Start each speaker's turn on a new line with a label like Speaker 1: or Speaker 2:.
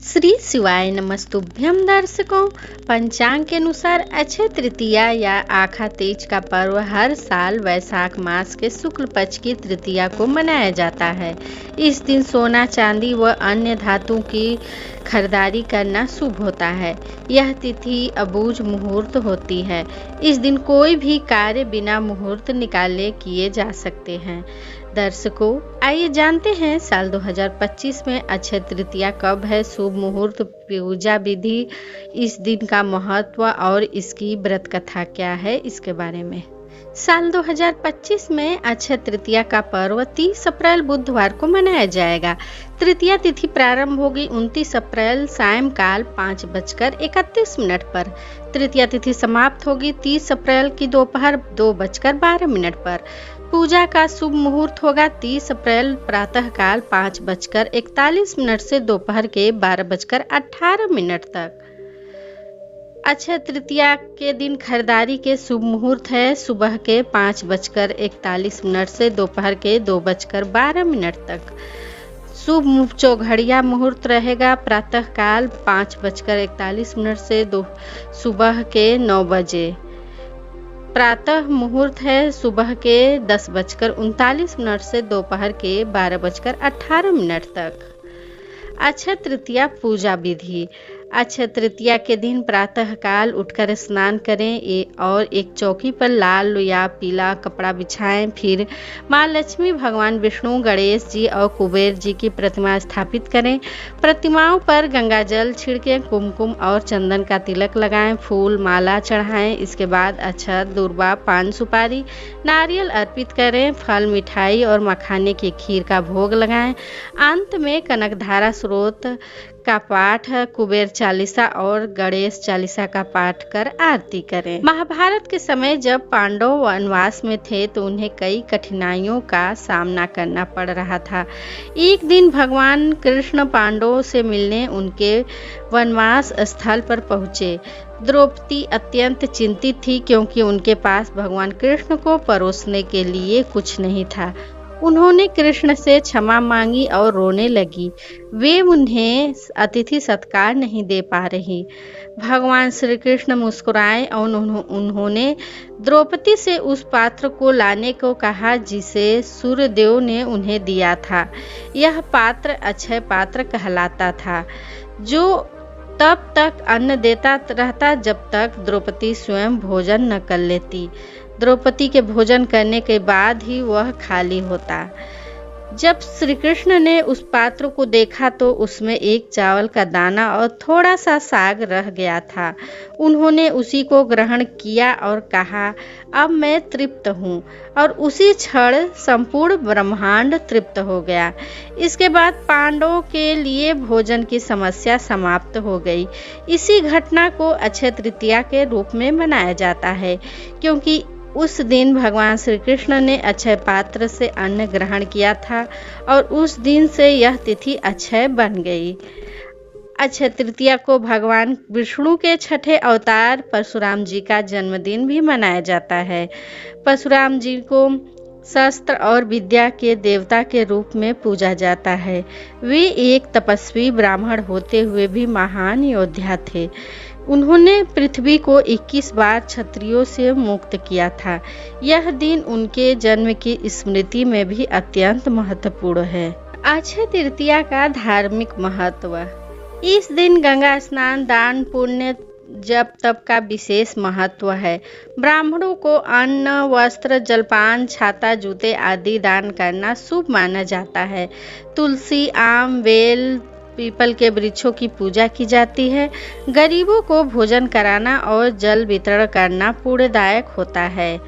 Speaker 1: श्री शिवाय नमस्तुभ्यम दर्शकों। पंचांग के अनुसार अक्षय तृतीया या आखा तीज का पर्व हर साल वैशाख मास के शुक्ल पक्ष की तृतीया को मनाया जाता है। इस दिन सोना चांदी व अन्य धातु की खरीदारी करना शुभ होता है। यह तिथि अबूझ मुहूर्त होती है। इस दिन कोई भी कार्य बिना मुहूर्त निकाले किए जा सकते हैं। दर्शकों, आइए जानते हैं साल 2025 में अक्षय तृतीया कब है, शुभ मुहूर्त, पूजा विधि, इस दिन का महत्व और इसकी व्रत कथा क्या है, इसके बारे में। साल 2025 में अक्षय तृतीया का पर्व 30 अप्रैल बुधवार को मनाया जाएगा। तृतीया तिथि प्रारंभ होगी 29 अप्रैल सायंकाल 5:31 पर। तृतीया तिथि समाप्त होगी 30 अप्रैल की दोपहर 2:12 पर। पूजा का शुभ मुहूर्त होगा 30 अप्रैल प्रातःकाल 5:41 से दोपहर के 12:18 तक। अक्षय तृतीया के दिन खरीदारी के शुभ मुहूर्त है सुबह के 5:41 से दोपहर के 2:12 तक। शुभ चौघड़िया मुहूर्त रहेगा प्रातःकाल 5:41 से सुबह के 9 बजे। प्रातः मुहूर्त है सुबह के 10:39 से दोपहर के 12:18 तक। अक्षय तृतीया पूजा विधि। अक्षय तृतीया के दिन प्रातःकाल उठकर स्नान करें और एक चौकी पर लाल या पीला कपड़ा बिछाएं। फिर माँ लक्ष्मी, भगवान विष्णु, गणेश जी और कुबेर जी की प्रतिमा स्थापित करें। प्रतिमाओं पर गंगा जल छिड़कें, कुमकुम और चंदन का तिलक लगाएं, फूल माला चढ़ाएं। इसके बाद अक्षत, दूर्वा, पान सुपारी, नारियल अर्पित करें। फल, मिठाई और मखाने की खीर का भोग लगाएं। अंत में कनकधारा स्रोत का पाठ, कुबेर चालीसा और गणेश चालीसा का पाठ कर आरती करें। महाभारत के समय जब पांडव वनवास में थे तो उन्हें कई कठिनाइयों का सामना करना पड़ रहा था। एक दिन भगवान कृष्ण पांडवों से मिलने उनके वनवास स्थल पर पहुँचे। द्रौपदी अत्यंत चिंतित थी क्योंकि उनके पास भगवान कृष्ण को परोसने के लिए कुछ नहीं था। उन्होंने कृष्ण से क्षमा मांगी और रोने लगी। वे उन्हें अतिथि सत्कार नहीं दे पा रही। भगवान श्री कृष्ण मुस्कुराए और उन्होंने द्रौपदी से उस पात्र को लाने को कहा जिसे सूर्यदेव ने उन्हें दिया था। यह पात्र अक्षय पात्र कहलाता था, जो तब तक अन्न देता रहता जब तक द्रौपदी स्वयं भोजन न कर लेती। द्रौपदी के भोजन करने के बाद ही वह खाली होता। जब श्री कृष्ण ने उस पात्र को देखा तो उसमें एक चावल का दाना और थोड़ा सा साग रह गया था। उन्होंने उसी को ग्रहण किया और कहा, अब मैं तृप्त हूँ, और उसी क्षण संपूर्ण ब्रह्मांड तृप्त हो गया। इसके बाद पांडवों के लिए भोजन की समस्या समाप्त हो गई। इसी घटना को अक्षय तृतीया के रूप में मनाया जाता है क्योंकि उस दिन भगवान श्री कृष्ण ने अक्षय पात्र से अन्न ग्रहण किया था और उस दिन से यह तिथि अक्षय बन गई। अक्षय तृतीया को भगवान विष्णु के छठे अवतार परशुराम जी का जन्मदिन भी मनाया जाता है। परशुराम जी को शस्त्र और विद्या के देवता के रूप में पूजा जाता है। वे एक तपस्वी ब्राह्मण होते हुए भी महान योद्धा थे। उन्होंने पृथ्वी को 21 बार क्षत्रियों से मुक्त किया था। यह दिन उनके जन्म की स्मृति में भी अत्यंत महत्वपूर्ण है। अक्षय तृतीया का धार्मिक महत्व। इस दिन गंगा स्नान, दान, पुण्य, जप तप का विशेष महत्व है। ब्राह्मणों को अन्न, वस्त्र, जलपान, छाता, जूते आदि दान करना शुभ माना जाता है। तुलसी, आम, बेल, पीपल के वृक्षों की पूजा की जाती है। गरीबों को भोजन कराना और जल वितरण करना पुण्यदायक होता है।